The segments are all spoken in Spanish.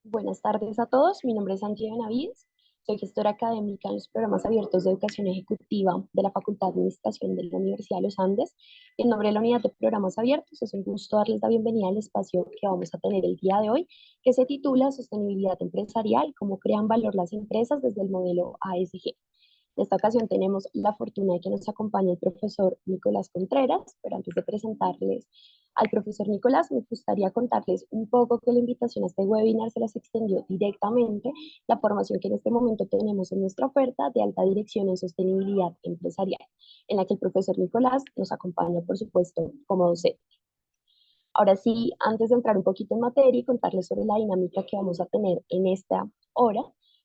Buenas tardes a todos, mi nombre es Angie Benavides, soy gestora académica en los programas abiertos de educación ejecutiva de la Facultad de Administración de la Universidad de los Andes. En nombre de la unidad de programas abiertos, es un gusto darles la bienvenida al espacio que vamos a tener el día de hoy, que se titula Sostenibilidad Empresarial, cómo crean valor las empresas desde el modelo ASG. En esta ocasión tenemos la fortuna de que nos acompañe el profesor Nicolás Contreras, pero antes de presentarles al profesor Nicolás, me gustaría contarles un poco que la invitación a este webinar se las extendió directamente la formación que en este momento tenemos en nuestra oferta de alta dirección en sostenibilidad empresarial, en la que el profesor Nicolás nos acompaña, por supuesto, como docente. Ahora sí, antes de entrar un poquito en materia y contarles sobre la dinámica que vamos a tener en esta hora,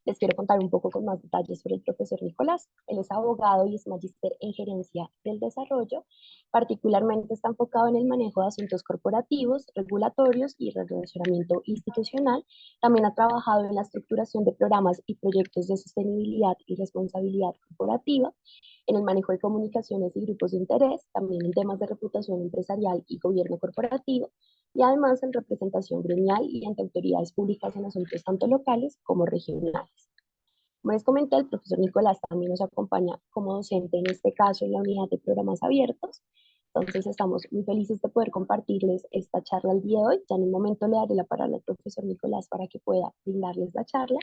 les quiero contar un poco con más detalles sobre el profesor Nicolás. Él es abogado y es magíster en gerencia del desarrollo. Particularmente está enfocado en el manejo de asuntos corporativos, regulatorios y relacionamiento institucional. También ha trabajado en la estructuración de programas y proyectos de sostenibilidad y responsabilidad corporativa, en el manejo de comunicaciones y grupos de interés, también en temas de reputación empresarial y gobierno corporativo, y además en representación gremial y ante autoridades públicas en asuntos tanto locales como regionales. Como les comenté, el profesor Nicolás también nos acompaña como docente, en este caso en la unidad de programas abiertos. Entonces estamos muy felices de poder compartirles esta charla el día de hoy. Ya en un momento le daré la palabra al profesor Nicolás para que pueda brindarles la charla,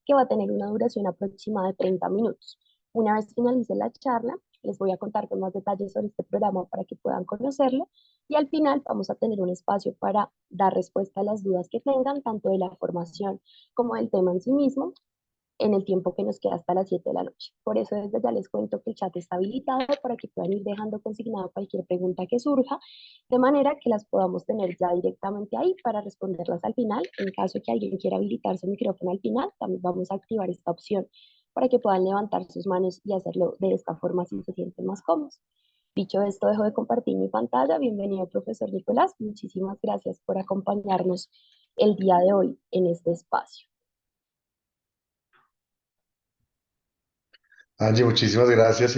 que va a tener una duración aproximada de 30 minutos. Una vez finalice la charla, les voy a contar con más detalles sobre este programa para que puedan conocerlo. Y al final vamos a tener un espacio para dar respuesta a las dudas que tengan, tanto de la formación como del tema en sí mismo, en el tiempo que nos queda hasta las 7 de la noche. Por eso desde ya les cuento que el chat está habilitado para que puedan ir dejando consignado cualquier pregunta que surja, de manera que las podamos tener ya directamente ahí para responderlas al final. En caso de que alguien quiera habilitar su micrófono al final, también vamos a activar esta opción para que puedan levantar sus manos y hacerlo de esta forma si se sienten más cómodos. Dicho esto, dejo de compartir mi pantalla. Bienvenido, profesor Nicolás. Muchísimas gracias por acompañarnos el día de hoy en este espacio. Angie, muchísimas gracias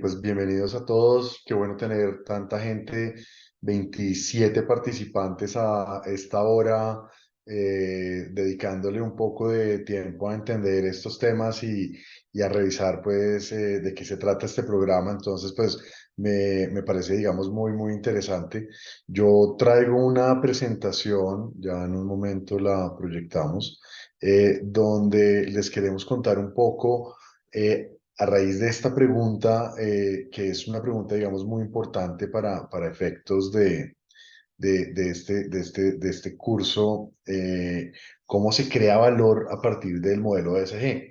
pues bienvenidos a todos. Qué bueno tener tanta gente, 27 participantes a esta hora, dedicándole un poco de tiempo a entender estos temas y a revisar pues de qué se trata este programa. Entonces pues me parece digamos muy interesante. Yo traigo una presentación, ya en un momento la proyectamos, donde les queremos contar un poco. A raíz de esta pregunta, que es una pregunta, digamos, muy importante para efectos de este curso, cómo se crea valor a partir del modelo ASG.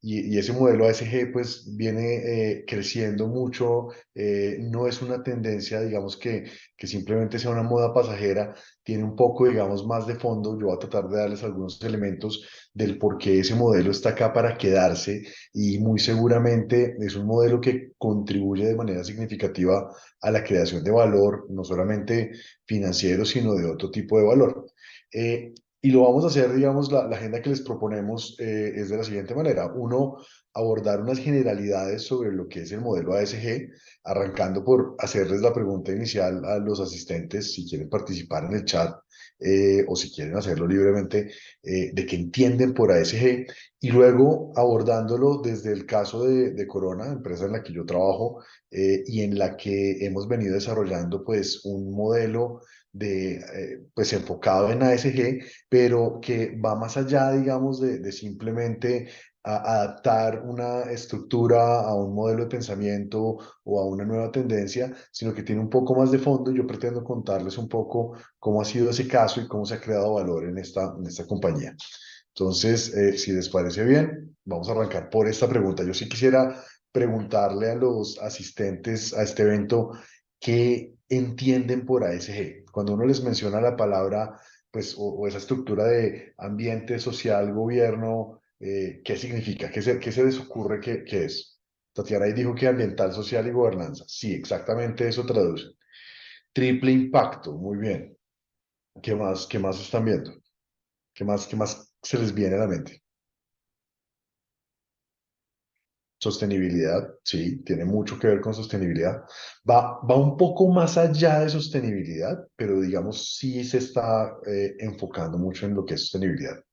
Y ese modelo ASG pues viene creciendo mucho, no es una tendencia, digamos, que simplemente sea una moda pasajera, tiene un poco, digamos, más de fondo. Yo voy a tratar de darles algunos elementos del por qué ese modelo está acá para quedarse y muy seguramente es un modelo que contribuye de manera significativa a la creación de valor, no solamente financiero, sino de otro tipo de valor. Y lo vamos a hacer, digamos, la agenda que les proponemos es de la siguiente manera. Uno, abordar unas generalidades sobre lo que es el modelo ASG, arrancando por hacerles la pregunta inicial a los asistentes, si quieren participar en el chat o si quieren hacerlo libremente, de qué entienden por ASG, y luego abordándolo desde el caso de Corona, empresa en la que yo trabajo, y en la que hemos venido desarrollando pues un modelo pues enfocado en ASG, pero que va más allá, digamos, de simplemente adaptar una estructura a un modelo de pensamiento o a una nueva tendencia, sino que tiene un poco más de fondo. Yo pretendo contarles un poco cómo ha sido ese caso y cómo se ha creado valor en esta compañía. Entonces, si les parece bien, vamos a arrancar por esta pregunta. Yo sí quisiera preguntarle a los asistentes a este evento qué entienden por ASG. Cuando uno les menciona la palabra, pues, o esa estructura de ambiente social, gobierno, ¿qué significa? Qué se les ocurre que es? Tatiana ahí dijo que ambiental, social y gobernanza. Sí, exactamente eso traduce. Triple impacto, muy bien. Qué más están viendo? Qué más se les viene a la mente? Sostenibilidad, sí, tiene mucho que ver con sostenibilidad. Va un poco más allá de sostenibilidad, pero digamos sí se está enfocando mucho en lo que es sostenibilidad.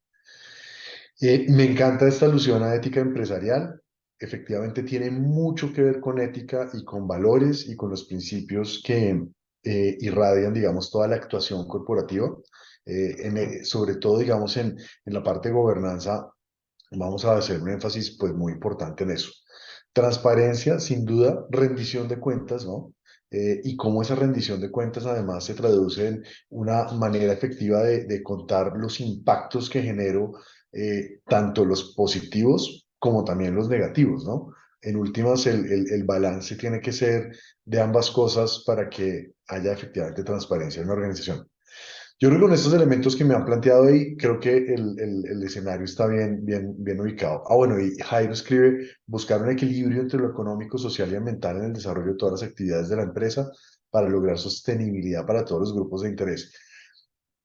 Me encanta esta alusión a ética empresarial. Efectivamente, tiene mucho que ver con ética y con valores y con los principios que irradian, digamos, toda la actuación corporativa. Sobre todo, digamos, en la parte de gobernanza, vamos a hacer un énfasis, pues, muy importante en eso. Transparencia, sin duda, rendición de cuentas, ¿no? Y cómo esa rendición de cuentas además se traduce en una manera efectiva de contar los impactos que genero, tanto los positivos como también los negativos, ¿no? En últimas, el balance tiene que ser de ambas cosas para que haya efectivamente transparencia en la organización. Yo creo que con estos elementos que me han planteado ahí, creo que el escenario está bien ubicado. Ah, bueno, y Jairo escribe, buscar un equilibrio entre lo económico, social y ambiental en el desarrollo de todas las actividades de la empresa para lograr sostenibilidad para todos los grupos de interés.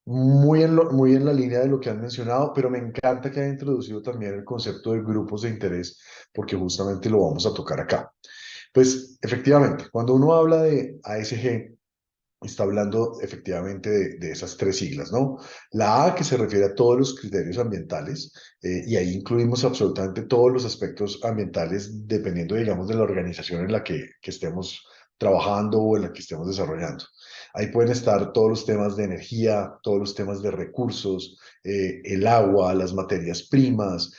Muy en la línea de lo que han mencionado, pero me encanta que haya introducido también el concepto de grupos de interés, porque justamente lo vamos a tocar acá. Pues efectivamente, cuando uno habla de ASG, está hablando efectivamente de esas tres siglas, ¿no? La A, que se refiere a todos los criterios ambientales, y ahí incluimos absolutamente todos los aspectos ambientales, dependiendo, digamos, de la organización en la que estemos trabajando o en la que estemos desarrollando. Ahí pueden estar todos los temas de energía, todos los temas de recursos, el agua, las materias primas,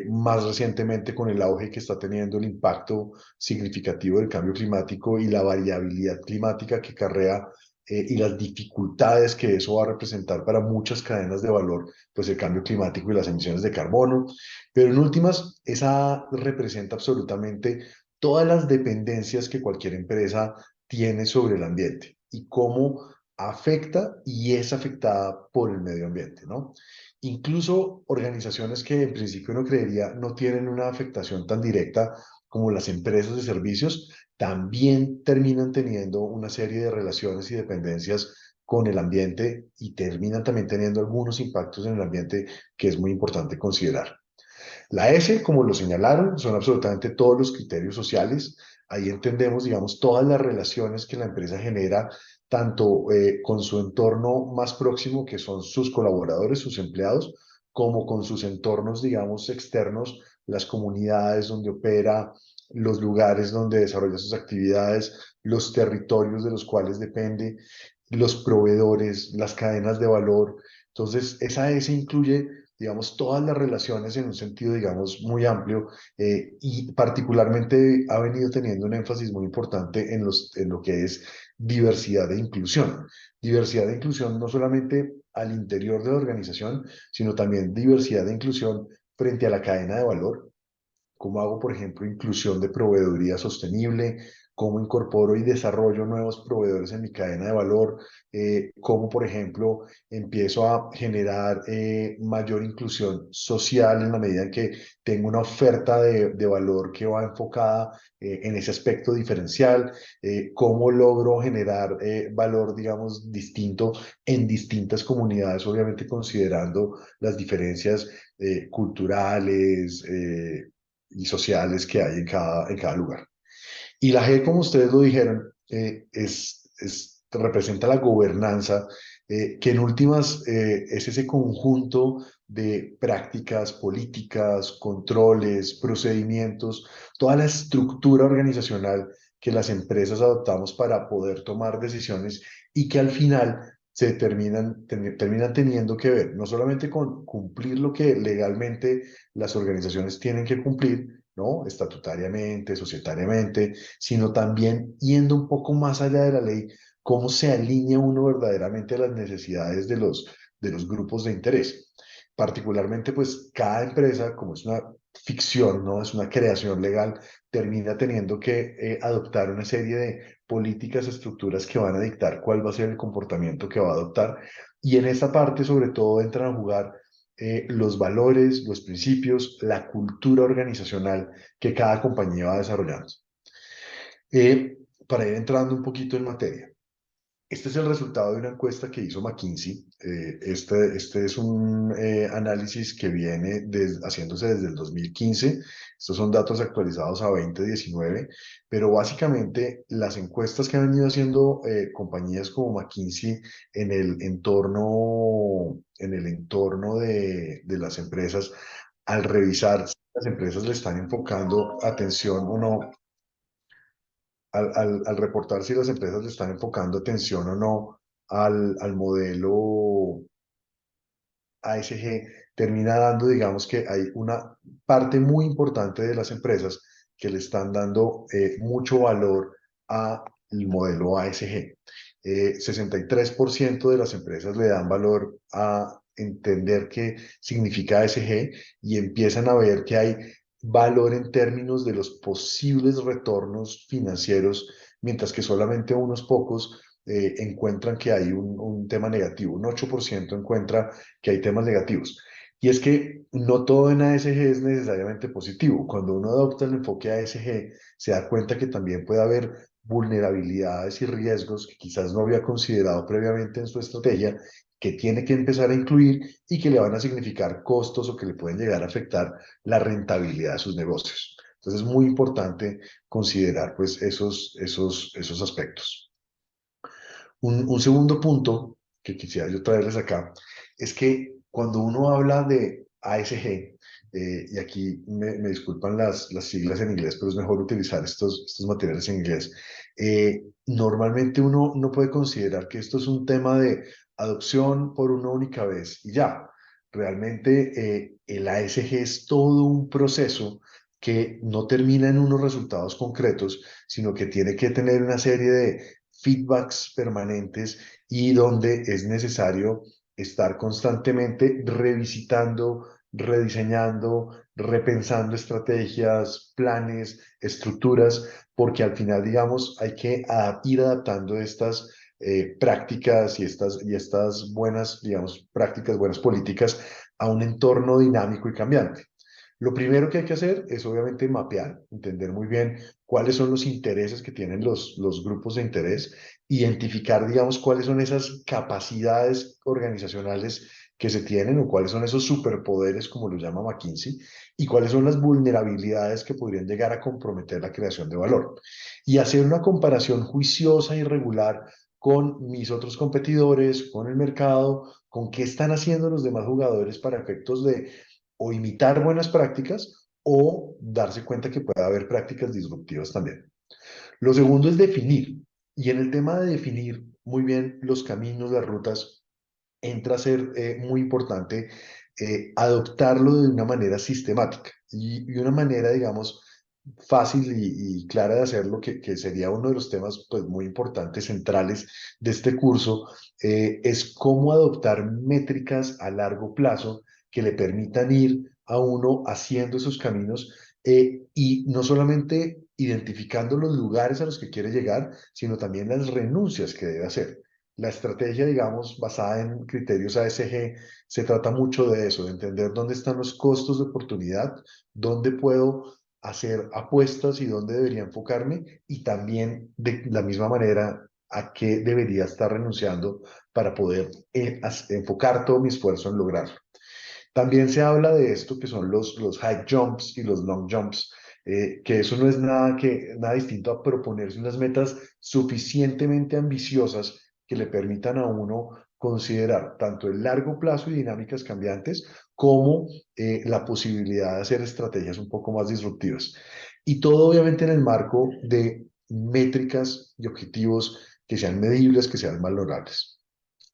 más recientemente con el auge que está teniendo el impacto significativo del cambio climático y la variabilidad climática que acarrea, y las dificultades que eso va a representar para muchas cadenas de valor, pues el cambio climático y las emisiones de carbono. Pero en últimas, esa representa absolutamente todas las dependencias que cualquier empresa tiene sobre el ambiente y cómo afecta y es afectada por el medio ambiente, ¿no? Incluso organizaciones que en principio uno creería no tienen una afectación tan directa como las empresas de servicios, también terminan teniendo una serie de relaciones y dependencias con el ambiente y terminan también teniendo algunos impactos en el ambiente que es muy importante considerar. La S, como lo señalaron, son absolutamente todos los criterios sociales. Ahí entendemos, digamos, todas las relaciones que la empresa genera, tanto con su entorno más próximo, que son sus colaboradores, sus empleados, como con sus entornos, digamos, externos, las comunidades donde opera, los lugares donde desarrolla sus actividades, los territorios de los cuales depende, los proveedores, las cadenas de valor. Entonces, esa S incluye, digamos, todas las relaciones en un sentido, digamos, muy amplio, y particularmente ha venido teniendo un énfasis muy importante en lo que es diversidad e inclusión. Diversidad e inclusión no solamente al interior de la organización, sino también diversidad e inclusión frente a la cadena de valor. ¿Cómo hago, por ejemplo, inclusión de proveeduría sostenible? ¿Cómo incorporo y desarrollo nuevos proveedores en mi cadena de valor? ¿Cómo, por ejemplo, empiezo a generar mayor inclusión social en la medida en que tengo una oferta de valor que va enfocada en ese aspecto diferencial? ¿Cómo logro generar valor, digamos, distinto en distintas comunidades, obviamente considerando las diferencias culturales, y sociales que hay en cada lugar? Y la G, como ustedes lo dijeron, representa la gobernanza, que en últimas es ese conjunto de prácticas, políticas, controles, procedimientos, toda la estructura organizacional que las empresas adoptamos para poder tomar decisiones y que al final terminan teniendo que ver no solamente con cumplir lo que legalmente las organizaciones tienen que cumplir, ¿no? Estatutariamente, societariamente, sino también yendo un poco más allá de la ley, cómo se alinea uno verdaderamente a las necesidades de los grupos de interés. Particularmente, pues cada empresa, como es una ficción, no es una creación legal, termina teniendo que adoptar una serie de políticas, estructuras que van a dictar cuál va a ser el comportamiento que va a adoptar. Y en esta parte, sobre todo, entran a jugar los valores, los principios, la cultura organizacional que cada compañía va desarrollando. Para ir entrando un poquito en materia, este es el resultado de una encuesta que hizo McKinsey. Este es un análisis que viene haciéndose desde el 2015. Estos son datos actualizados a 2019, pero básicamente las encuestas que han venido haciendo compañías como McKinsey en el entorno de las empresas al revisar si las empresas le están enfocando atención o no, al reportar si las empresas le están enfocando atención o no al modelo ASG, termina dando, digamos que hay una parte muy importante de las empresas que le están dando mucho valor al modelo ASG. 63% de las empresas le dan valor a entender qué significa ASG y empiezan a ver que hay valor en términos de los posibles retornos financieros, mientras que solamente unos pocos encuentran que hay un tema negativo. Un 8% encuentra que hay temas negativos. Y es que no todo en ASG es necesariamente positivo. Cuando uno adopta el enfoque ASG, se da cuenta que también puede haber vulnerabilidades y riesgos que quizás no había considerado previamente en su estrategia, que tiene que empezar a incluir y que le van a significar costos o que le pueden llegar a afectar la rentabilidad de sus negocios. Entonces es muy importante considerar pues esos aspectos. Un segundo punto que quisiera yo traerles acá es que cuando uno habla de ASG, y aquí me disculpan las siglas en inglés, pero es mejor utilizar estos materiales en inglés, normalmente uno no puede considerar que esto es un tema de adopción por una única vez y ya. Realmente el ASG es todo un proceso que no termina en unos resultados concretos, sino que tiene que tener una serie de feedbacks permanentes y donde es necesario estar constantemente revisitando, rediseñando, repensando estrategias, planes, estructuras, porque al final, digamos, hay que ir adaptando estas prácticas y estas buenas, digamos, prácticas, buenas políticas a un entorno dinámico y cambiante. Lo primero que hay que hacer es obviamente mapear, entender muy bien cuáles son los intereses que tienen los grupos de interés, identificar, digamos, cuáles son esas capacidades organizacionales que se tienen o cuáles son esos superpoderes, como lo llama McKinsey, y cuáles son las vulnerabilidades que podrían llegar a comprometer la creación de valor. Y hacer una comparación juiciosa y regular con mis otros competidores, con el mercado, con qué están haciendo los demás jugadores para efectos de o imitar buenas prácticas o darse cuenta que puede haber prácticas disruptivas también. Lo segundo es definir. Y en el tema de definir muy bien los caminos, las rutas, entra a ser muy importante adoptarlo de una manera sistemática y una manera, digamos, fácil y clara de hacerlo, que sería uno de los temas pues, muy importantes, centrales de este curso, es cómo adoptar métricas a largo plazo que le permitan ir a uno haciendo esos caminos y no solamente identificando los lugares a los que quiere llegar, sino también las renuncias que debe hacer. La estrategia, digamos, basada en criterios ASG, se trata mucho de eso, de entender dónde están los costos de oportunidad, dónde puedo hacer apuestas y dónde debería enfocarme y también de la misma manera a qué debería estar renunciando para poder enfocar todo mi esfuerzo en lograrlo. También se habla de esto que son los high jumps y los long jumps, que eso no es nada distinto a proponerse unas metas suficientemente ambiciosas que le permitan a uno considerar tanto el largo plazo y dinámicas cambiantes como la posibilidad de hacer estrategias un poco más disruptivas. Y todo obviamente en el marco de métricas y objetivos que sean medibles, que sean valorables.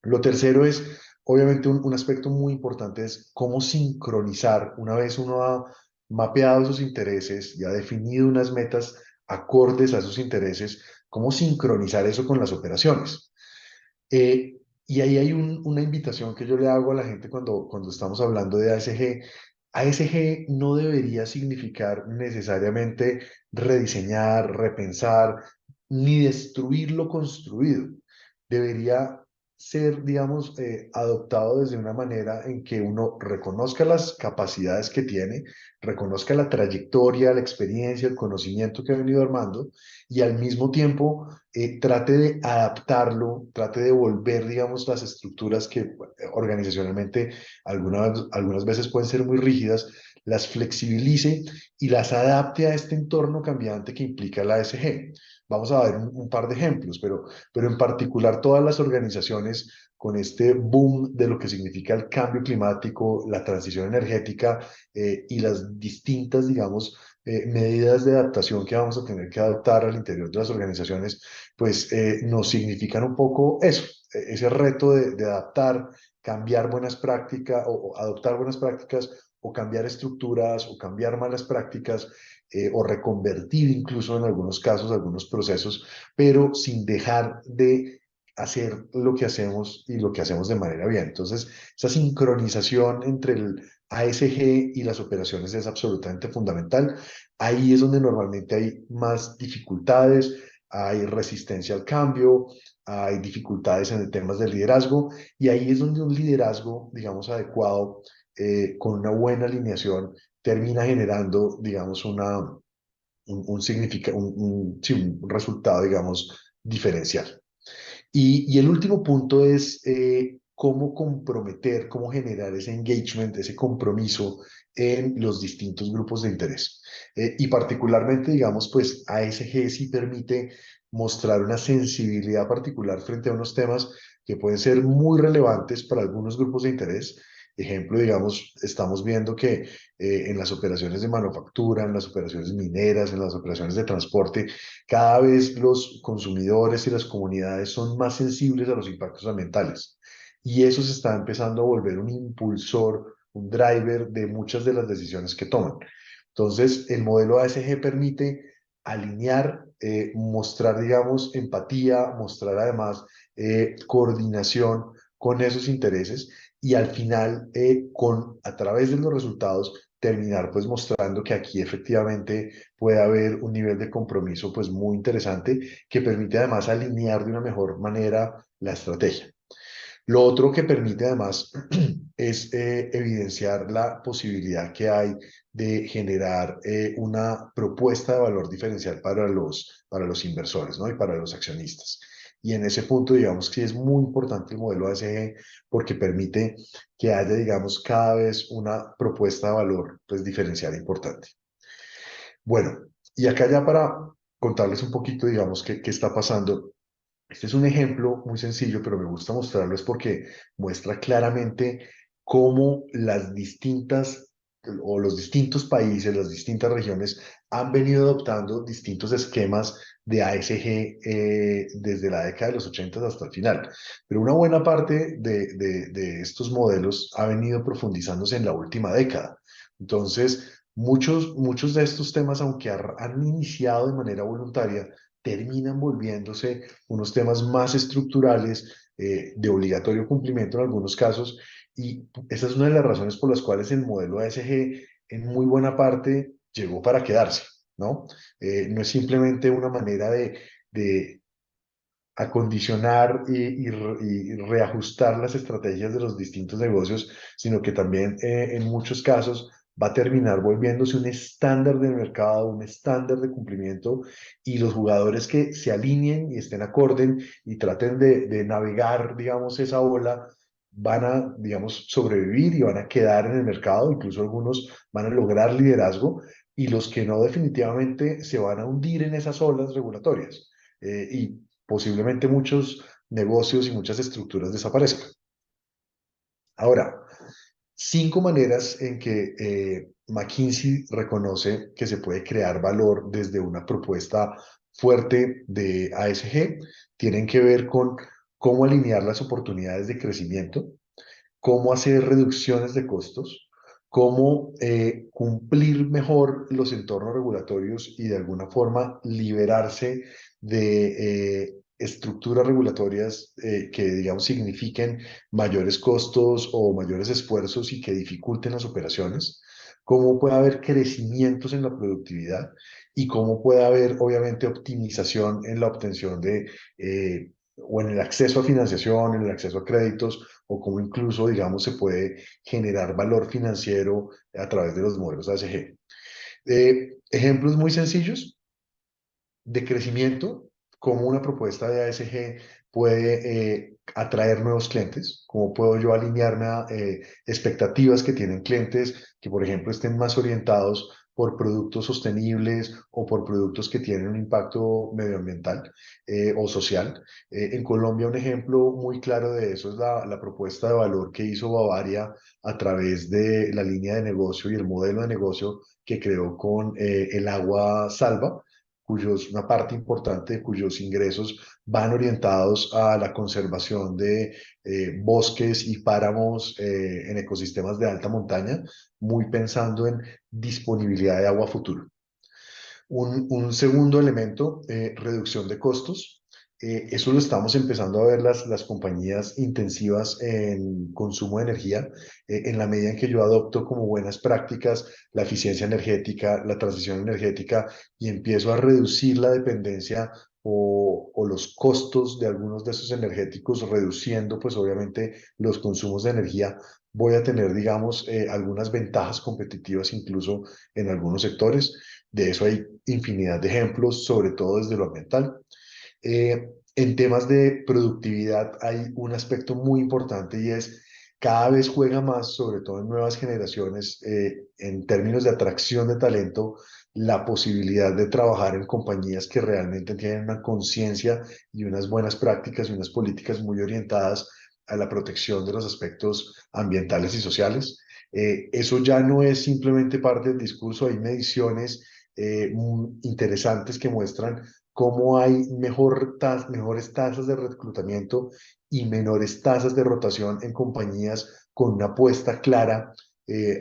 Lo tercero es, obviamente, un aspecto muy importante es cómo sincronizar, una vez uno ha mapeado esos intereses y ha definido unas metas acordes a esos intereses, cómo sincronizar eso con las operaciones. Eh, y ahí hay una invitación que yo le hago a la gente cuando estamos hablando de ASG. ASG no debería significar necesariamente rediseñar, repensar, ni destruir lo construido. Debería ser, digamos, adoptado desde una manera en que uno reconozca las capacidades que tiene, reconozca la trayectoria, la experiencia, el conocimiento que ha venido armando y al mismo tiempo trate de adaptarlo, trate de volver, digamos, las estructuras que organizacionalmente algunas veces pueden ser muy rígidas, las flexibilice y las adapte a este entorno cambiante que implica la ASG. Vamos a ver un par de ejemplos, pero en particular todas las organizaciones con este boom de lo que significa el cambio climático, la transición energética y las distintas, digamos, medidas de adaptación que vamos a tener que adoptar al interior de las organizaciones, pues nos significan un poco eso, ese reto de adaptar, cambiar buenas prácticas o adoptar buenas prácticas o cambiar estructuras o cambiar malas prácticas o reconvertir incluso en algunos casos algunos procesos, pero sin dejar de hacer lo que hacemos y lo que hacemos de manera bien. Entonces, esa sincronización entre el ASG y las operaciones es absolutamente fundamental. Ahí es donde normalmente hay más dificultades, hay resistencia al cambio, hay dificultades en el temas de liderazgo y ahí es donde un liderazgo, digamos, adecuado, con una buena alineación, termina generando, digamos, sí, un resultado, digamos, diferencial. Y el último punto es cómo comprometer, cómo generar ese engagement, ese compromiso en los distintos grupos de interés. Y particularmente, digamos, pues ASG sí permite mostrar una sensibilidad particular frente a unos temas que pueden ser muy relevantes para algunos grupos de interés. Ejemplo, digamos, estamos viendo que en las operaciones de manufactura, en las operaciones mineras, en las operaciones de transporte, cada vez los consumidores y las comunidades son más sensibles a los impactos ambientales y eso se está empezando a volver un impulsor, un driver de muchas de las decisiones que toman. Entonces, el modelo ASG permite alinear, mostrar, digamos, empatía, mostrar además coordinación con esos intereses y al final, a través de los resultados, terminar pues mostrando que aquí efectivamente puede haber un nivel de compromiso pues muy interesante que permite además alinear de una mejor manera la estrategia. Lo otro que permite además es evidenciar la posibilidad que hay de generar una propuesta de valor diferencial para los inversores, ¿no? Y para los accionistas. Y en ese punto, digamos que es muy importante el modelo ASG porque permite que haya, digamos, cada vez una propuesta de valor pues, diferencial importante. Bueno, y acá ya para contarles un poquito, digamos, qué está pasando. Este es un ejemplo muy sencillo, pero me gusta mostrarlo es porque muestra claramente cómo las distintas o los distintos países, las distintas regiones han venido adoptando distintos esquemas de ASG desde la década de los 80 hasta el final. Pero una buena parte de estos modelos ha venido profundizándose en la última década. Entonces, muchos de estos temas, aunque han iniciado de manera voluntaria, terminan volviéndose unos temas más estructurales, de obligatorio cumplimiento en algunos casos, y esa es una de las razones por las cuales el modelo ASG en muy buena parte llegó para quedarse, ¿no? No es simplemente una manera de acondicionar y reajustar las estrategias de los distintos negocios, sino que también en muchos casos va a terminar volviéndose un estándar de mercado, un estándar de cumplimiento, y los jugadores que se alineen y estén acorden y traten de navegar, digamos, esa ola, van a, digamos, sobrevivir y van a quedar en el mercado, incluso algunos van a lograr liderazgo, y los que no definitivamente se van a hundir en esas olas regulatorias. Y posiblemente muchos negocios y muchas estructuras desaparezcan. Ahora, 5 maneras en que McKinsey reconoce que se puede crear valor desde una propuesta fuerte de ASG tienen que ver con cómo alinear las oportunidades de crecimiento, cómo hacer reducciones de costos, cómo cumplir mejor los entornos regulatorios y de alguna forma liberarse de estructuras regulatorias que, digamos, signifiquen mayores costos o mayores esfuerzos y que dificulten las operaciones, cómo puede haber crecimientos en la productividad y cómo puede haber, obviamente, optimización en la obtención de o en el acceso a financiación, en el acceso a créditos, o cómo incluso, digamos, se puede generar valor financiero a través de los modelos ASG. Ejemplos muy sencillos de crecimiento, cómo una propuesta de ASG puede atraer nuevos clientes, cómo puedo yo alinearme a expectativas que tienen clientes que, por ejemplo, estén más orientados por productos sostenibles o por productos que tienen un impacto medioambiental o social. En Colombia un ejemplo muy claro de eso es la propuesta de valor que hizo Bavaria a través de la línea de negocio y el modelo de negocio que creó con el agua salva, una parte importante de cuyos ingresos van orientados a la conservación de bosques y páramos en ecosistemas de alta montaña, muy pensando en disponibilidad de agua futuro. Un segundo elemento, reducción de costos. Eso lo estamos empezando a ver las compañías intensivas en consumo de energía, en la medida en que yo adopto como buenas prácticas la eficiencia energética, la transición energética y empiezo a reducir la dependencia o los costos de algunos de esos energéticos, reduciendo pues obviamente los consumos de energía, voy a tener, digamos, algunas ventajas competitivas incluso en algunos sectores. De eso hay infinidad de ejemplos, sobre todo desde lo ambiental. En temas de productividad hay un aspecto muy importante y es cada vez juega más, sobre todo en nuevas generaciones, en términos de atracción de talento, la posibilidad de trabajar en compañías que realmente tienen una conciencia y unas buenas prácticas y unas políticas muy orientadas a la protección de los aspectos ambientales y sociales. Eso ya no es simplemente parte del discurso, hay mediciones interesantes que muestran cómo hay mejores tasas de reclutamiento y menores tasas de rotación en compañías con una apuesta clara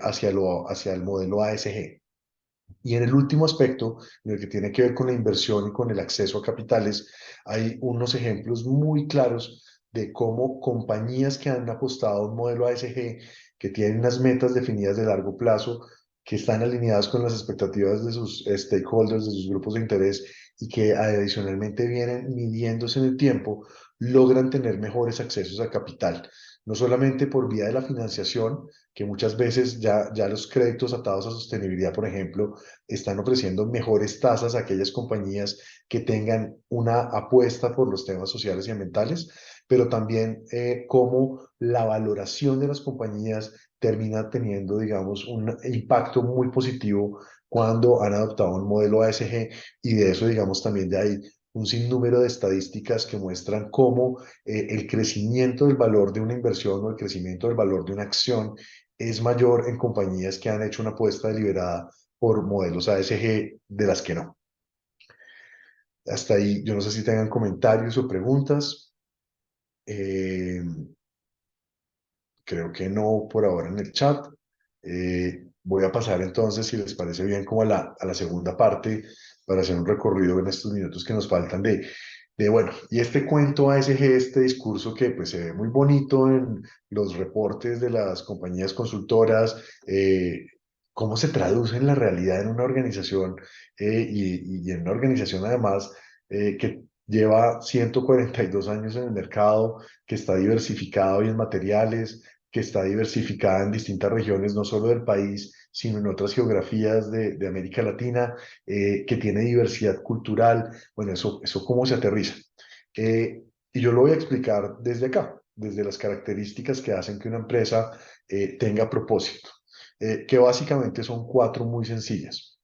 hacia el modelo ASG. Y en el último aspecto, en el que tiene que ver con la inversión y con el acceso a capitales, hay unos ejemplos muy claros de cómo compañías que han apostado a un modelo ASG, que tienen unas metas definidas de largo plazo, que están alineadas con las expectativas de sus stakeholders, de sus grupos de interés y que adicionalmente vienen midiéndose en el tiempo, logran tener mejores accesos a capital, no solamente por vía de la financiación, que muchas veces ya los créditos atados a sostenibilidad, por ejemplo, están ofreciendo mejores tasas a aquellas compañías que tengan una apuesta por los temas sociales y ambientales, pero también cómo la valoración de las compañías termina teniendo, digamos, un impacto muy positivo cuando han adoptado un modelo ASG y de eso, digamos, también ya hay un sinnúmero de estadísticas que muestran cómo el crecimiento del valor de una inversión o el crecimiento del valor de una acción es mayor en compañías que han hecho una apuesta deliberada por modelos ASG de las que no. Hasta ahí, yo no sé si tengan comentarios o preguntas. Eh, Creo que no por ahora en el chat. Voy a pasar entonces, si les parece bien, como a la segunda parte para hacer un recorrido en estos minutos que nos faltan bueno, y este cuento ASG, este discurso que pues se ve muy bonito en los reportes de las compañías consultoras, cómo se traduce en la realidad en una organización y en una organización además que lleva 142 años en el mercado, que está diversificado y en materiales, que está diversificada en distintas regiones, no solo del país, sino en otras geografías de América Latina, que tiene diversidad cultural. Bueno, eso cómo se aterriza. Y yo lo voy a explicar desde acá, desde las características que hacen que una empresa tenga propósito, que básicamente son cuatro muy sencillas.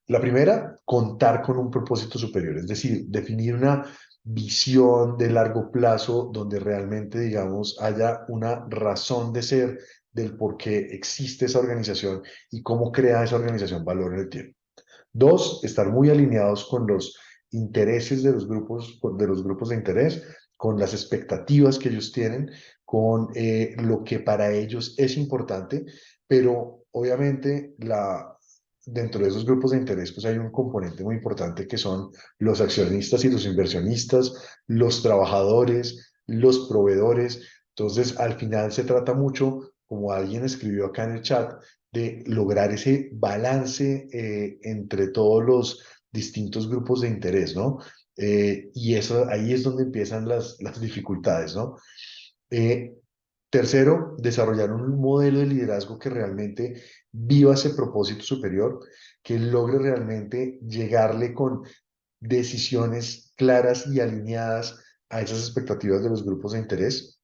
La primera, contar con un propósito superior, es decir, definir una visión de largo plazo donde realmente, digamos, haya una razón de ser del por qué existe esa organización y cómo crea esa organización valor en el tiempo. Dos, estar muy alineados con los intereses de los grupos de interés, con las expectativas que ellos tienen, con lo que para ellos es importante, pero obviamente dentro de esos grupos de interés pues hay un componente muy importante que son los accionistas y los inversionistas, los trabajadores, los proveedores. Entonces, al final se trata mucho, como alguien escribió acá en el chat, de lograr ese balance entre todos los distintos grupos de interés, ¿no? Y eso, ahí es donde empiezan las dificultades, ¿no? Eh, Tercero, desarrollar un modelo de liderazgo que realmente viva ese propósito superior, que logre realmente llegarle con decisiones claras y alineadas a esas expectativas de los grupos de interés.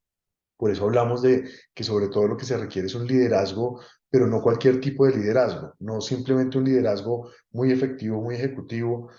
Por eso hablamos de que sobre todo lo que se requiere es un liderazgo, pero no cualquier tipo de liderazgo, no simplemente un liderazgo muy efectivo, muy ejecutivo,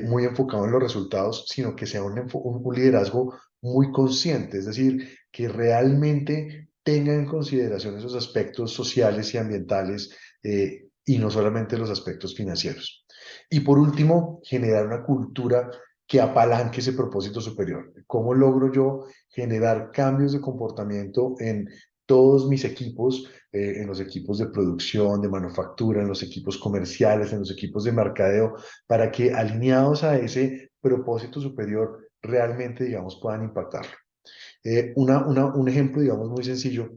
muy enfocado en los resultados, sino que sea un liderazgo muy consciente, es decir, que realmente tenga en consideración esos aspectos sociales y ambientales, y no solamente los aspectos financieros. Y por último, generar una cultura que apalanque ese propósito superior. ¿Cómo logro yo generar cambios de comportamiento en todos mis equipos, en los equipos de producción, de manufactura, en los equipos comerciales, en los equipos de mercadeo, para que alineados a ese propósito superior realmente, digamos, puedan impactarlo? Un ejemplo, digamos, muy sencillo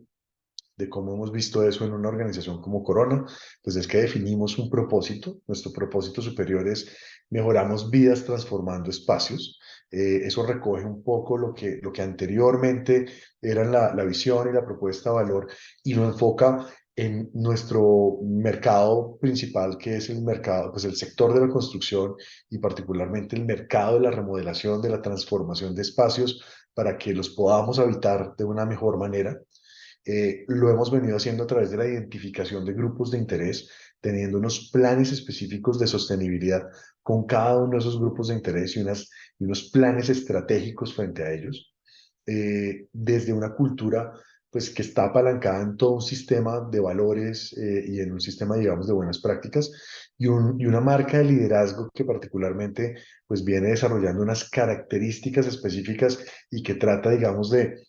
de cómo hemos visto eso en una organización como Corona, pues es que definimos un propósito. Nuestro propósito superior es mejoramos vidas transformando espacios. Eso recoge un poco lo que anteriormente era la visión y la propuesta de valor, y lo enfoca en nuestro mercado principal, que es el mercado, pues el sector de la construcción, y particularmente el mercado de la remodelación, de la transformación de espacios para que los podamos habitar de una mejor manera. Lo hemos venido haciendo a través de la identificación de grupos de interés, teniendo unos planes específicos de sostenibilidad con cada uno de esos grupos de interés, y unos planes estratégicos frente a ellos, desde una cultura pues que está apalancada en todo un sistema de valores, y en un sistema, digamos, de buenas prácticas, y una marca de liderazgo que particularmente pues viene desarrollando unas características específicas, y que trata, digamos, de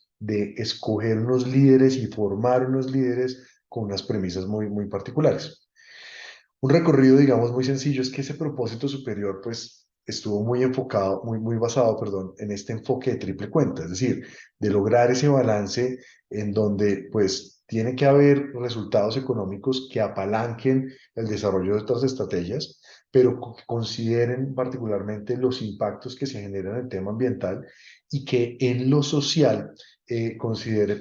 escoger unos líderes y formar unos líderes con unas premisas muy particulares. Un recorrido, digamos, muy sencillo es que ese propósito superior, pues, estuvo muy enfocado, muy basado, perdón, en este enfoque de triple cuenta, es decir, de lograr ese balance en donde, pues, tiene que haber resultados económicos que apalanquen el desarrollo de otras estrategias, pero que consideren particularmente los impactos que se generan en el tema ambiental, y que en lo social que considere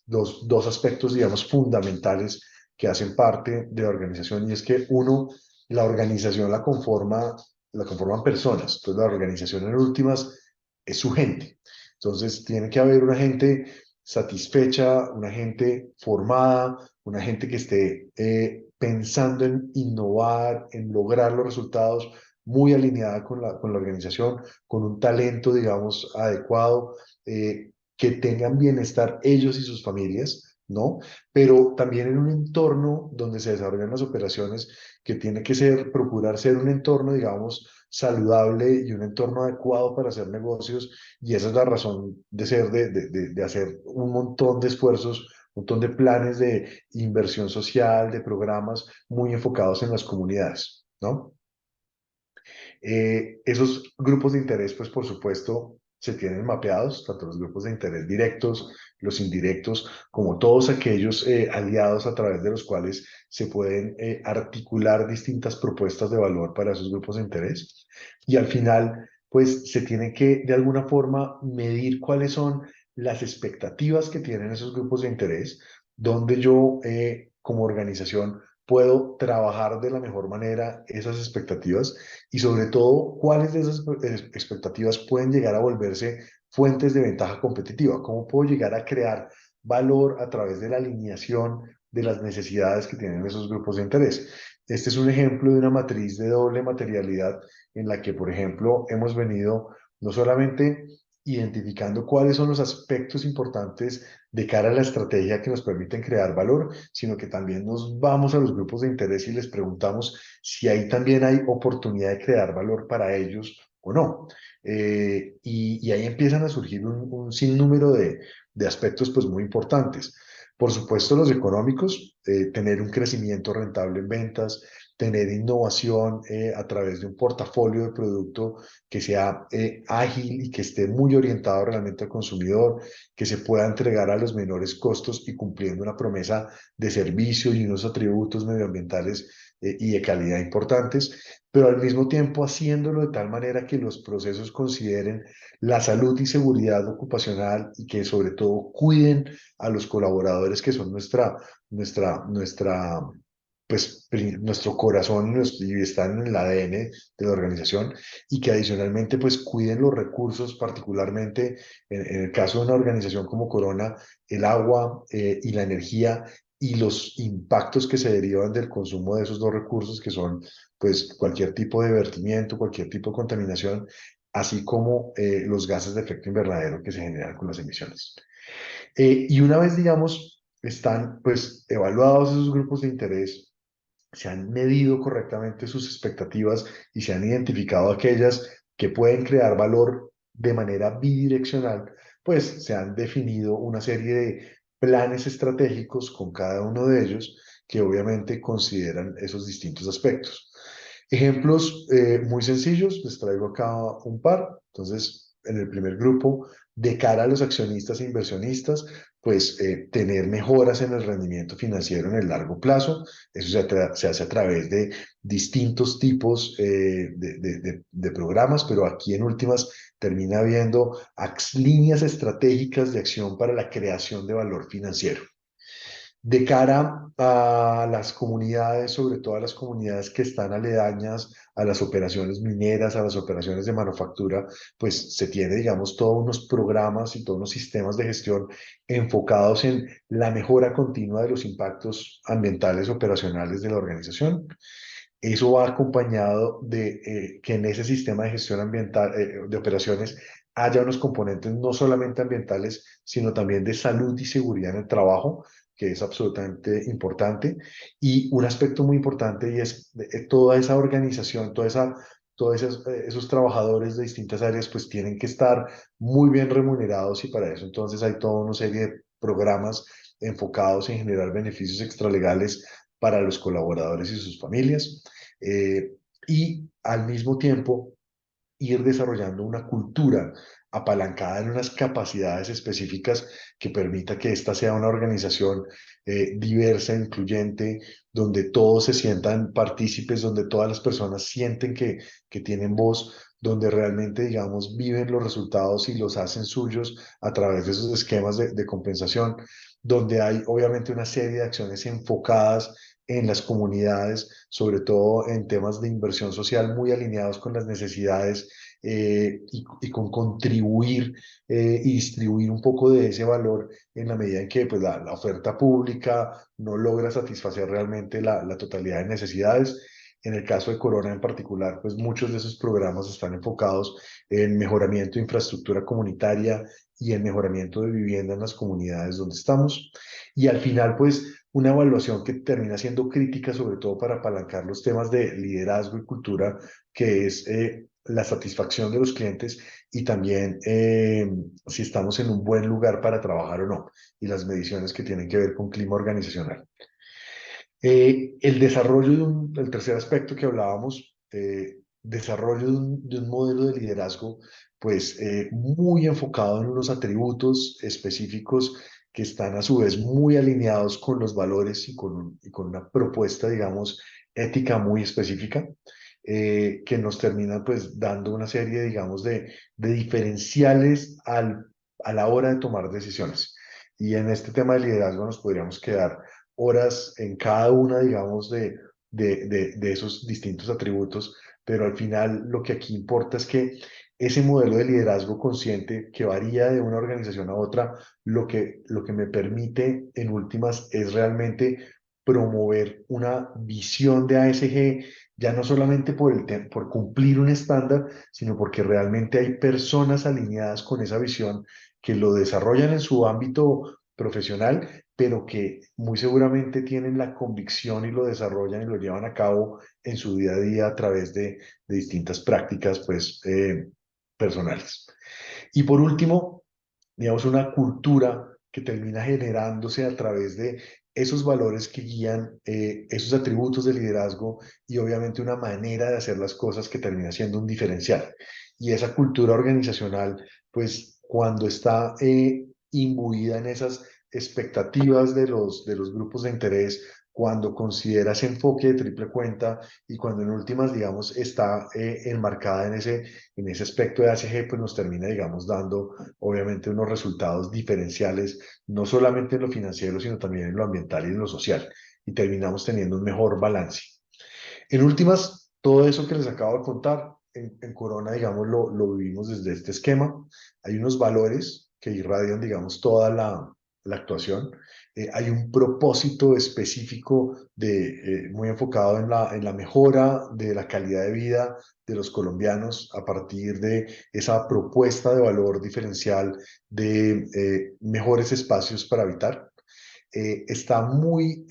los dos aspectos, digamos, fundamentales que hacen parte de la organización, y es que uno, la organización la conforman personas. Entonces la organización en últimas es su gente. Entonces tiene que haber una gente satisfecha, una gente formada, una gente que esté pensando en innovar, en lograr los resultados, muy alineada con la organización, con un talento, digamos, adecuado, que tengan bienestar ellos y sus familias, ¿no? Pero también en un entorno donde se desarrollan las operaciones, que tiene que procurar ser un entorno, digamos, saludable, y un entorno adecuado para hacer negocios. Y esa es la razón de ser, de hacer un montón de esfuerzos, un montón de planes de inversión social, de programas muy enfocados en las comunidades, ¿no? Esos grupos de interés, pues por supuesto, se tienen mapeados, tanto los grupos de interés directos, los indirectos, como todos aquellos aliados a través de los cuales se pueden articular distintas propuestas de valor para esos grupos de interés. Y al final, pues se tiene que de alguna forma medir cuáles son las expectativas que tienen esos grupos de interés, donde yo, como organización, puedo trabajar de la mejor manera esas expectativas, y sobre todo, cuáles de esas expectativas pueden llegar a volverse fuentes de ventaja competitiva. ¿Cómo puedo llegar a crear valor a través de la alineación de las necesidades que tienen esos grupos de interés? Este es un ejemplo de una matriz de doble materialidad, en la que, por ejemplo, hemos venido no solamente identificando cuáles son los aspectos importantes de cara a la estrategia que nos permiten crear valor, sino que también nos vamos a los grupos de interés y les preguntamos si ahí también hay oportunidad de crear valor para ellos o no. Y ahí empiezan a surgir un sinnúmero de aspectos pues muy importantes. Por supuesto, los económicos, tener un crecimiento rentable en ventas, tener innovación a través de un portafolio de producto que sea ágil y que esté muy orientado realmente al consumidor, que se pueda entregar a los menores costos y cumpliendo una promesa de servicio y unos atributos medioambientales y de calidad importantes, pero al mismo tiempo haciéndolo de tal manera que los procesos consideren la salud y seguridad ocupacional, y que sobre todo cuiden a los colaboradores, que son nuestra pues nuestro corazón y están en el ADN de la organización, y que adicionalmente pues cuiden los recursos, particularmente en el caso de una organización como Corona, el agua y la energía y los impactos que se derivan del consumo de esos dos recursos, que son pues cualquier tipo de vertimiento, cualquier tipo de contaminación, así como los gases de efecto invernadero que se generan con las emisiones. Y una vez, digamos, están pues evaluados esos grupos de interés, se han medido correctamente sus expectativas y se han identificado aquellas que pueden crear valor de manera bidireccional, pues se han definido una serie de planes estratégicos con cada uno de ellos que obviamente consideran esos distintos aspectos. Ejemplos muy sencillos, les traigo acá un par. Entonces, en el primer grupo, de cara a los accionistas e inversionistas, pues tener mejoras en el rendimiento financiero en el largo plazo. Eso se hace a través de distintos tipos de programas, pero aquí en últimas termina habiendo líneas estratégicas de acción para la creación de valor financiero. De cara a las comunidades, sobre todo a las comunidades que están aledañas a las operaciones mineras, a las operaciones de manufactura, pues se tiene, digamos, todos unos programas y todos unos sistemas de gestión enfocados en la mejora continua de los impactos ambientales operacionales de la organización. Eso va acompañado de que en ese sistema de gestión ambiental, de operaciones, haya unos componentes no solamente ambientales, sino también de salud y seguridad en el trabajo, que es absolutamente importante. Y un aspecto muy importante, y es toda esa organización, todos esos trabajadores de distintas áreas, pues tienen que estar muy bien remunerados, y para eso entonces hay toda una serie de programas enfocados en generar beneficios extralegales para los colaboradores y sus familias. eh, y al mismo tiempo ir desarrollando una cultura apalancada en unas capacidades específicas que permita que esta sea una organización diversa, incluyente, donde todos se sientan partícipes, donde todas las personas sienten que tienen voz, donde realmente, digamos, viven los resultados y los hacen suyos a través de esos esquemas de compensación, donde hay obviamente una serie de acciones enfocadas en las comunidades, sobre todo en temas de inversión social muy alineados con las necesidades y con contribuir y distribuir un poco de ese valor en la medida en que pues, la oferta pública no logra satisfacer realmente la totalidad de necesidades. En el caso de Corona en particular, pues muchos de esos programas están enfocados en mejoramiento de infraestructura comunitaria y en mejoramiento de vivienda en las comunidades donde estamos. Y al final, pues una evaluación que termina siendo crítica, sobre todo para apalancar los temas de liderazgo y cultura, que es la satisfacción de los clientes y también si estamos en un buen lugar para trabajar o no, y las mediciones que tienen que ver con clima organizacional. El desarrollo el tercer aspecto que hablábamos, desarrollo de un modelo de liderazgo, pues muy enfocado en unos atributos específicos que están a su vez muy alineados con los valores y con una propuesta, digamos, ética muy específica, que nos terminan pues dando una serie, digamos, de diferenciales a la hora de tomar decisiones. Y en este tema de liderazgo nos podríamos quedar horas en cada una, digamos, de esos distintos atributos, pero al final lo que aquí importa es que ese modelo de liderazgo consciente que varía de una organización a otra, lo que me permite en últimas es realmente promover una visión de ASG, ya no solamente por cumplir un estándar, sino porque realmente hay personas alineadas con esa visión que lo desarrollan en su ámbito profesional, pero que muy seguramente tienen la convicción y lo desarrollan y lo llevan a cabo en su día a día a través de distintas prácticas pues, personales. Y por último, digamos, una cultura que termina generándose a través de esos valores que guían esos atributos de liderazgo y obviamente una manera de hacer las cosas que termina siendo un diferencial. Y esa cultura organizacional, pues cuando está imbuida en esas expectativas de los grupos de interés, cuando considera ese enfoque de triple cuenta y cuando en últimas, digamos, está enmarcada en ese aspecto de ACG, pues nos termina, digamos, dando obviamente unos resultados diferenciales, no solamente en lo financiero, sino también en lo ambiental y en lo social. y terminamos teniendo un mejor balance. En últimas, todo eso que les acabo de contar, en Corona, digamos, lo vivimos desde este esquema. Hay unos valores que irradian, digamos, toda la actuación. Hay un propósito específico muy enfocado en la mejora de la calidad de vida de los colombianos a partir de esa propuesta de valor diferencial de mejores espacios para habitar. Está muy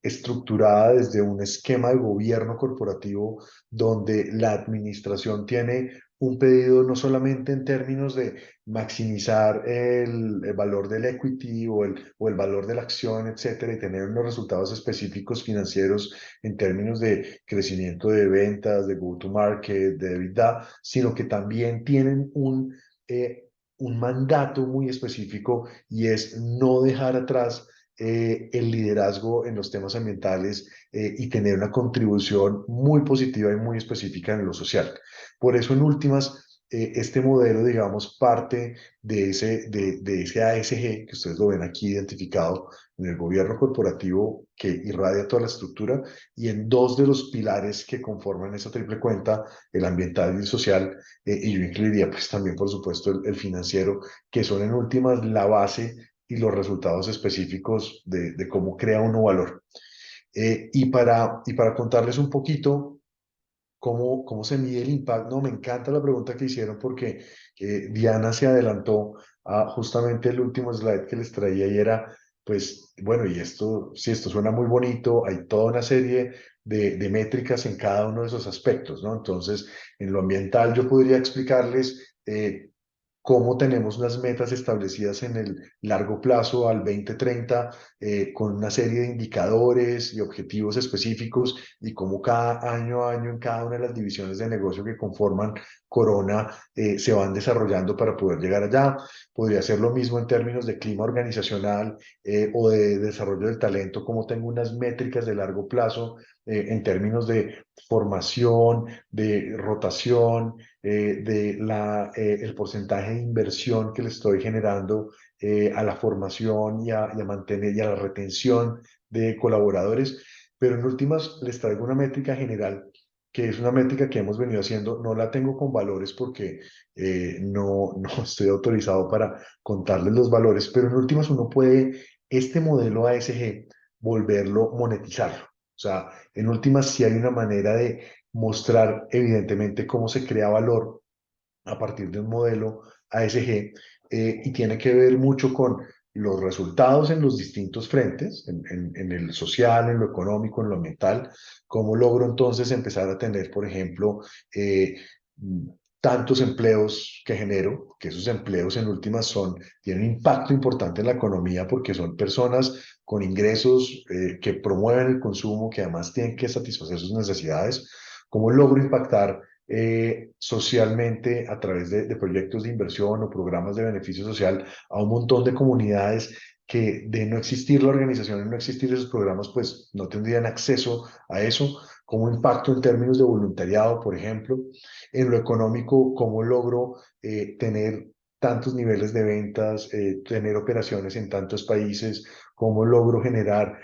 estructurada desde un esquema de gobierno corporativo donde la administración tiene un pedido no solamente en términos de maximizar el valor del equity o el valor de la acción, etcétera, y tener unos resultados específicos financieros en términos de crecimiento de ventas, de go-to-market, de EBITDA, sino que también tienen un mandato muy específico y es no dejar atrás el liderazgo en los temas ambientales y tener una contribución muy positiva y muy específica en lo social. Por eso, en últimas, este modelo, digamos, parte de ese ASG, que ustedes lo ven aquí identificado en el gobierno corporativo que irradia toda la estructura, y en dos de los pilares que conforman esa triple cuenta, el ambiental y el social, y yo incluiría pues también, por supuesto, el financiero, que son en últimas la base y los resultados específicos de cómo crea uno valor. Y para contarles un poquito cómo se mide el impacto, no, me encanta la pregunta que hicieron porque Diana se adelantó a justamente el último slide que les traía y era, pues, bueno, y esto, si esto suena muy bonito, hay toda una serie de métricas en cada uno de esos aspectos, ¿no? Entonces, en lo ambiental yo podría explicarles cómo tenemos unas metas establecidas en el largo plazo al 2030 con una serie de indicadores y objetivos específicos y cómo cada año a año en cada una de las divisiones de negocio que conforman Corona se van desarrollando para poder llegar allá. Podría ser lo mismo en términos de clima organizacional o de desarrollo del talento, como tengo unas métricas de largo plazo en términos de formación, de rotación, el porcentaje de inversión que le estoy generando a la formación y a mantener y a la retención de colaboradores. Pero en últimas les traigo una métrica general que es una métrica que hemos venido haciendo, no la tengo con valores porque no estoy autorizado para contarles los valores, pero en últimas uno puede este modelo ASG volverlo monetizarlo. O sea, en últimas sí hay una manera de mostrar evidentemente cómo se crea valor a partir de un modelo ASG y tiene que ver mucho con los resultados en los distintos frentes, en el social, en lo económico, en lo ambiental, cómo logro entonces empezar a tener, por ejemplo, tantos empleos que genero, que esos empleos en últimas tienen un impacto importante en la economía porque son personas con ingresos que promueven el consumo, que además tienen que satisfacer sus necesidades, cómo logro impactar socialmente a través de proyectos de inversión o programas de beneficio social a un montón de comunidades que de no existir la organización y no existir esos programas, pues no tendrían acceso a eso, como impacto en términos de voluntariado, por ejemplo, en lo económico, cómo logro tener tantos niveles de ventas, tener operaciones en tantos países, cómo logro generar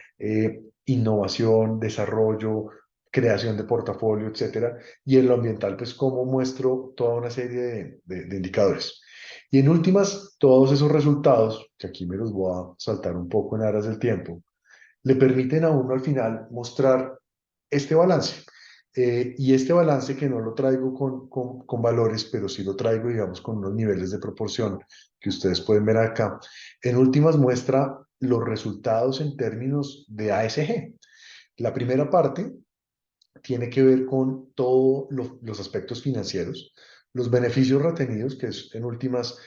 innovación, desarrollo, creación de portafolio, etcétera, y en lo ambiental, pues cómo muestro toda una serie de indicadores. Y en últimas, todos esos resultados, que aquí me los voy a saltar un poco en aras del tiempo, le permiten a uno al final mostrar este balance. Y este balance que no lo traigo con valores, pero sí lo traigo, digamos, con unos niveles de proporción que ustedes pueden ver acá, en últimas muestra los resultados en términos de ASG. La primera parte tiene que ver con todos los aspectos financieros, los beneficios retenidos, que es en últimas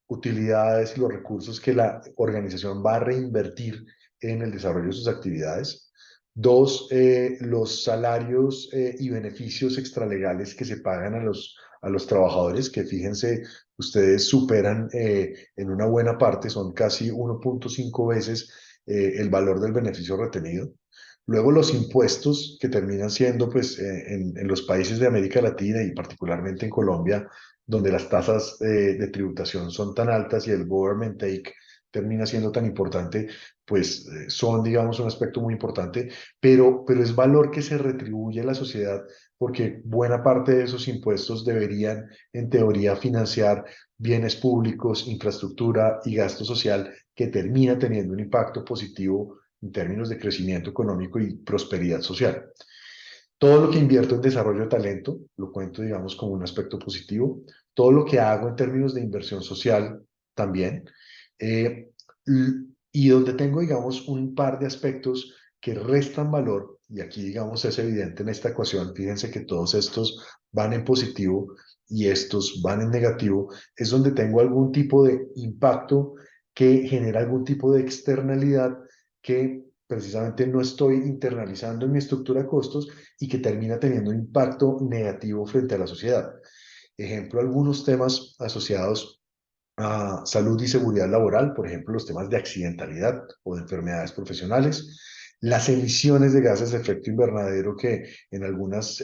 utilidades y los recursos que la organización va a reinvertir en el desarrollo de sus actividades. Dos, los salarios y beneficios extralegales que se pagan a los trabajadores, que fíjense, ustedes superan en una buena parte, son casi 1.5 veces el valor del beneficio retenido. Luego los impuestos que terminan siendo pues en los países de América Latina y particularmente en Colombia, donde las tasas de tributación son tan altas y el government take termina siendo tan importante, pues son, digamos, un aspecto muy importante, pero es valor que se retribuye a la sociedad porque buena parte de esos impuestos deberían, en teoría, financiar bienes públicos, infraestructura y gasto social que termina teniendo un impacto positivo en términos de crecimiento económico y prosperidad social. Todo lo que invierto en desarrollo de talento, lo cuento, digamos, como un aspecto positivo. Todo lo que hago en términos de inversión social, también. Eh, y donde tengo, digamos, un par de aspectos que restan valor, y aquí, digamos, es evidente en esta ecuación, fíjense que todos estos van en positivo y estos van en negativo, es donde tengo algún tipo de impacto que genera algún tipo de externalidad que precisamente no estoy internalizando en mi estructura de costos y que termina teniendo un impacto negativo frente a la sociedad. Ejemplo, algunos temas asociados a salud y seguridad laboral, por ejemplo, los temas de accidentalidad o de enfermedades profesionales, las emisiones de gases de efecto invernadero que en algunas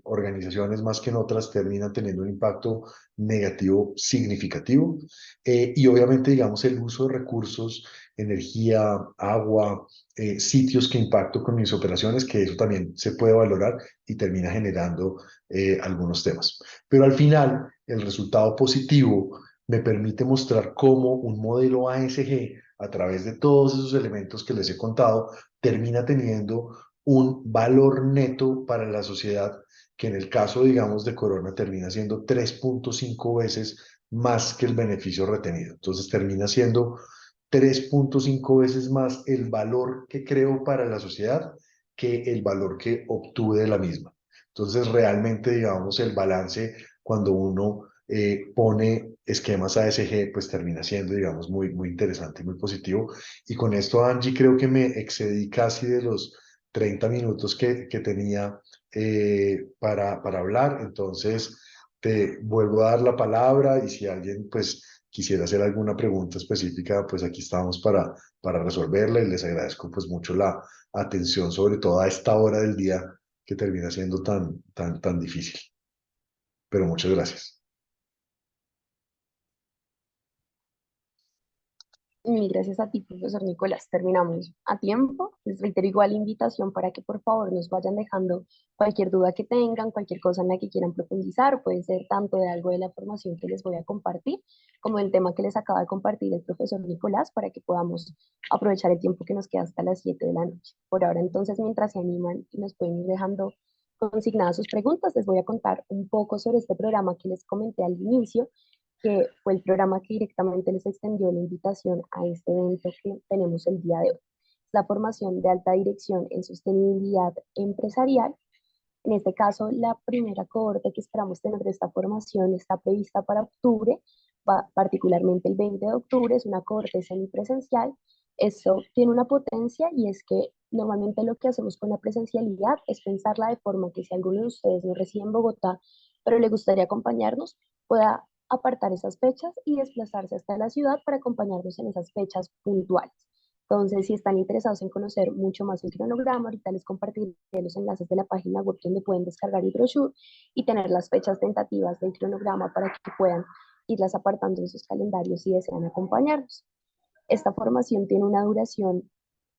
organizaciones más que en otras terminan teniendo un impacto negativo significativo y obviamente, digamos, el uso de recursos, energía, agua, sitios que impacto con mis operaciones, que eso también se puede valorar y termina generando algunos temas. Pero al final, el resultado positivo me permite mostrar cómo un modelo ASG, a través de todos esos elementos que les he contado, termina teniendo un valor neto para la sociedad que en el caso, digamos, de Corona termina siendo 3.5 veces más que el beneficio retenido. Entonces termina siendo 3.5 veces más el valor que creo para la sociedad que el valor que obtuve de la misma. Entonces realmente, digamos, el balance cuando uno pone esquemas ASG, pues termina siendo, digamos, muy, muy interesante y muy positivo. Y con esto, Angie, creo que me excedí casi de los 30 minutos que tenía para hablar. Entonces, te vuelvo a dar la palabra y si alguien, pues, quisiera hacer alguna pregunta específica, pues aquí estamos para resolverla y les agradezco pues mucho la atención, sobre todo a esta hora del día que termina siendo tan difícil. Pero muchas gracias. Mil gracias a ti, profesor Nicolás. Terminamos a tiempo. Les reitero igual la invitación para que por favor nos vayan dejando cualquier duda que tengan, cualquier cosa en la que quieran profundizar. Puede ser tanto de algo de la formación que les voy a compartir, como el tema que les acaba de compartir el profesor Nicolás, para que podamos aprovechar el tiempo que nos queda hasta las 7 de la noche. Por ahora, entonces, mientras se animan y nos pueden ir dejando consignadas sus preguntas, les voy a contar un poco sobre este programa que les comenté al inicio, que fue el programa que directamente les extendió la invitación a este evento que tenemos el día de hoy. La formación de alta dirección en sostenibilidad empresarial. En este caso, la primera cohorte que esperamos tener de esta formación está prevista para octubre, particularmente el 20 de octubre, es una cohorte semipresencial. Eso tiene una potencia y es que normalmente lo que hacemos con la presencialidad es pensarla de forma que si alguno de ustedes no reside en Bogotá, pero le gustaría acompañarnos, pueda apartar esas fechas y desplazarse hasta la ciudad para acompañarnos en esas fechas puntuales. Entonces, si están interesados en conocer mucho más el cronograma, ahorita les compartiré los enlaces de la página web donde pueden descargar el brochure y tener las fechas tentativas del cronograma para que puedan irlas apartando en sus calendarios si desean acompañarnos. Esta formación tiene una duración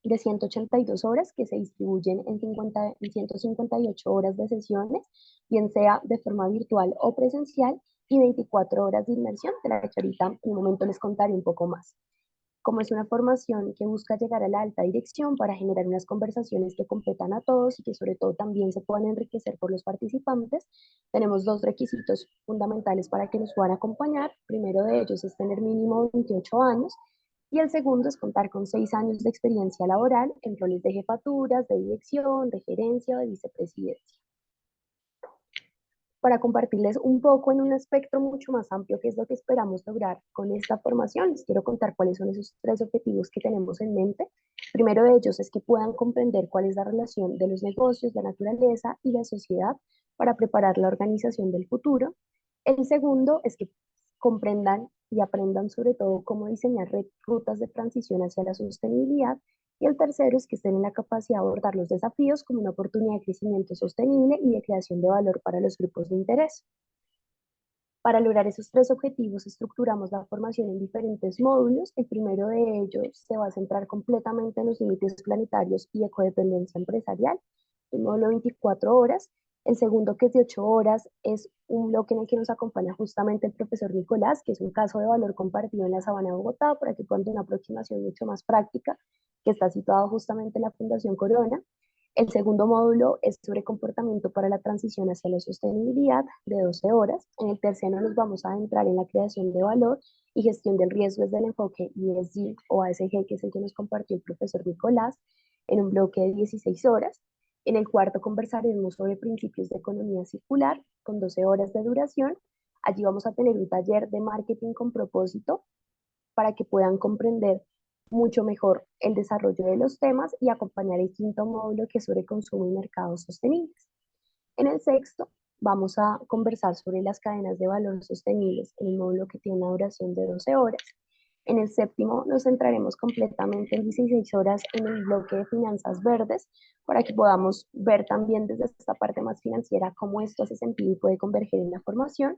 de 182 horas que se distribuyen en 158 horas de sesiones, bien sea de forma virtual o presencial, y 24 horas de inmersión, de la que ahorita en un momento les contaré un poco más. Como es una formación que busca llegar a la alta dirección para generar unas conversaciones que competan a todos y que sobre todo también se puedan enriquecer por los participantes, tenemos dos requisitos fundamentales para que nos puedan acompañar. Primero de ellos es tener mínimo 28 años y el segundo es contar con 6 años de experiencia laboral en roles de jefaturas, de dirección, de gerencia o de vicepresidencia, para compartirles un poco en un espectro mucho más amplio qué es lo que esperamos lograr con esta formación. Les quiero contar cuáles son esos tres objetivos que tenemos en mente. Primero de ellos es que puedan comprender cuál es la relación de los negocios, la naturaleza y la sociedad para preparar la organización del futuro. El segundo es que comprendan y aprendan sobre todo cómo diseñar rutas de transición hacia la sostenibilidad. Y el tercero es que estén en la capacidad de abordar los desafíos como una oportunidad de crecimiento sostenible y de creación de valor para los grupos de interés. Para lograr esos tres objetivos, estructuramos la formación en diferentes módulos. El primero de ellos se va a centrar completamente en los límites planetarios y ecodependencia empresarial, el módulo 24 horas. El segundo, que es de 8 horas, es un bloque en el que nos acompaña justamente el profesor Nicolás, que es un caso de valor compartido en la Sabana de Bogotá, para que puedan tener una aproximación mucho más práctica, que está situado justamente en la Fundación Corona. El segundo módulo es sobre comportamiento para la transición hacia la sostenibilidad, de 12 horas. En el tercero nos vamos a adentrar en la creación de valor y gestión del riesgo desde el enfoque ESG o ASG, que es el que nos compartió el profesor Nicolás, en un bloque de 16 horas. En el cuarto conversaremos sobre principios de economía circular con 12 horas de duración. Allí vamos a tener un taller de marketing con propósito para que puedan comprender mucho mejor el desarrollo de los temas y acompañar el quinto módulo, que es sobre consumo y mercados sostenibles. En el sexto vamos a conversar sobre las cadenas de valor sostenibles en el módulo que tiene una duración de 12 horas. En el séptimo nos centraremos completamente en 16 horas en el bloque de finanzas verdes, para que podamos ver también desde esta parte más financiera cómo esto hace sentido y puede converger en la formación.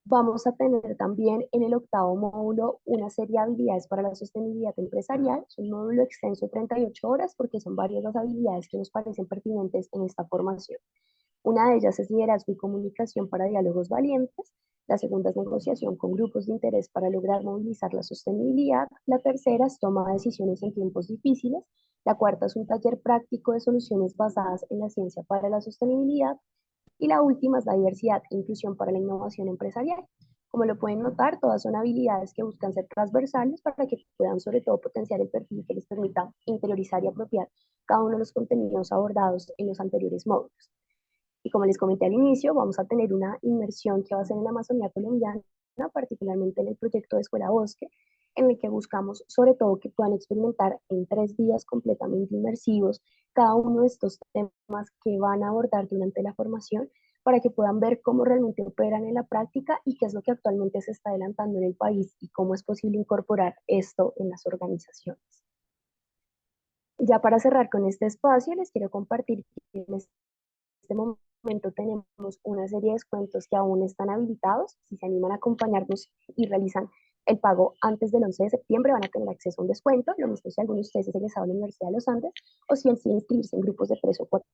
Vamos a tener también en el octavo módulo una serie de habilidades para la sostenibilidad empresarial. Es un módulo extenso de 38 horas porque son varias las habilidades que nos parecen pertinentes en esta formación. Una de ellas es liderazgo y comunicación para diálogos valientes. La segunda es negociación con grupos de interés para lograr movilizar la sostenibilidad. La tercera es toma de decisiones en tiempos difíciles. La cuarta es un taller práctico de soluciones basadas en la ciencia para la sostenibilidad. Y la última es la diversidad e inclusión para la innovación empresarial. Como lo pueden notar, todas son habilidades que buscan ser transversales para que puedan sobre todo potenciar el perfil que les permita interiorizar y apropiar cada uno de los contenidos abordados en los anteriores módulos. Y como les comenté al inicio, vamos a tener una inmersión que va a ser en la Amazonía colombiana, particularmente en el proyecto de Escuela Bosque, en el que buscamos sobre todo que puedan experimentar en 3 días completamente inmersivos cada uno de estos temas que van a abordar durante la formación, para que puedan ver cómo realmente operan en la práctica y qué es lo que actualmente se está adelantando en el país y cómo es posible incorporar esto en las organizaciones. Ya para cerrar con este espacio, les quiero compartir que en este momento tenemos una serie de descuentos que aún están habilitados. Si se animan a acompañarnos y realizan el pago antes del 11 de septiembre, van a tener acceso a un descuento. Lo mismo si alguno de ustedes es egresado de la Universidad de los Andes o si deciden inscribirse en grupos de 3 o 4.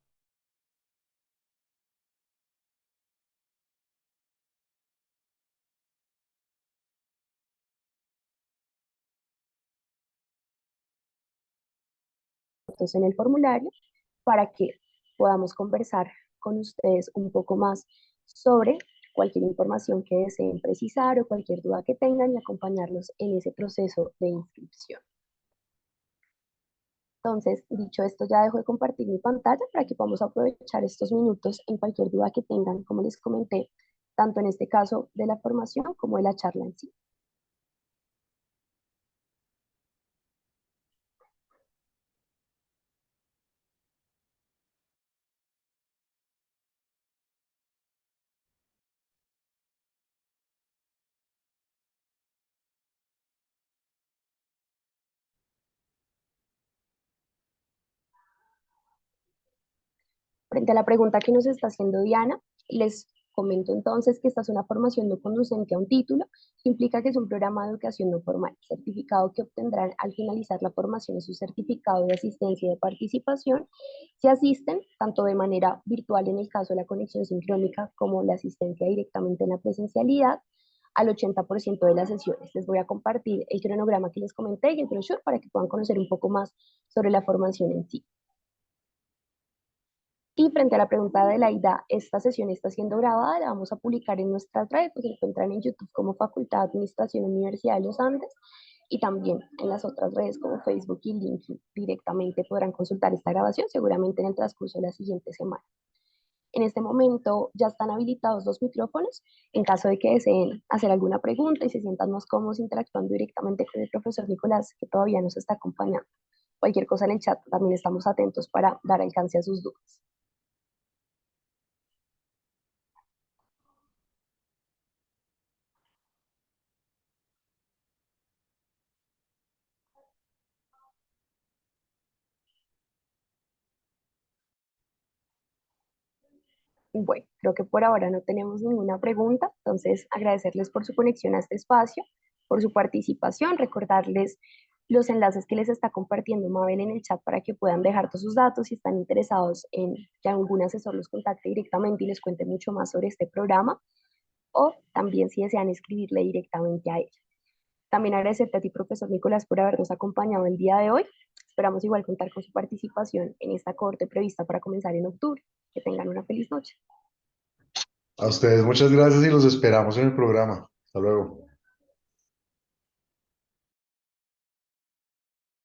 En el formulario, para que podamos conversar con ustedes un poco más sobre cualquier información que deseen precisar o cualquier duda que tengan y acompañarlos en ese proceso de inscripción. Entonces, dicho esto, ya dejo de compartir mi pantalla para que podamos aprovechar estos minutos en cualquier duda que tengan, como les comenté, tanto en este caso de la formación como de la charla en sí. Frente a la pregunta que nos está haciendo Diana, les comento entonces que esta es una formación no conducente a un título, que implica que es un programa de educación no formal, certificado que obtendrán al finalizar la formación en su certificado de asistencia y de participación. Se asisten tanto de manera virtual en el caso de la conexión sincrónica como la asistencia directamente en la presencialidad al 80% de las sesiones. Les voy a compartir el cronograma que les comenté y el brochure para que puedan conocer un poco más sobre la formación en sí. Y frente a la pregunta de Laida, esta sesión está siendo grabada, la vamos a publicar en nuestras redes, pues se encuentran en YouTube como Facultad de Administración Universidad de los Andes y también en las otras redes como Facebook y LinkedIn. Directamente podrán consultar esta grabación seguramente en el transcurso de la siguiente semana. En este momento ya están habilitados los micrófonos. En caso de que deseen hacer alguna pregunta y se sientan más cómodos interactuando directamente con el profesor Nicolás, que todavía nos está acompañando. Cualquier cosa en el chat, también estamos atentos para dar alcance a sus dudas. Bueno, creo que por ahora no tenemos ninguna pregunta, entonces agradecerles por su conexión a este espacio, por su participación, recordarles los enlaces que les está compartiendo Mabel en el chat para que puedan dejar todos sus datos si están interesados en que algún asesor los contacte directamente y les cuente mucho más sobre este programa, o también si desean escribirle directamente a ella. También agradecerte a ti, profesor Nicolás, por habernos acompañado el día de hoy. Esperamos igual contar con su participación en esta corte prevista para comenzar en octubre. Que tengan una feliz noche. A ustedes muchas gracias y los esperamos en el programa. Hasta luego.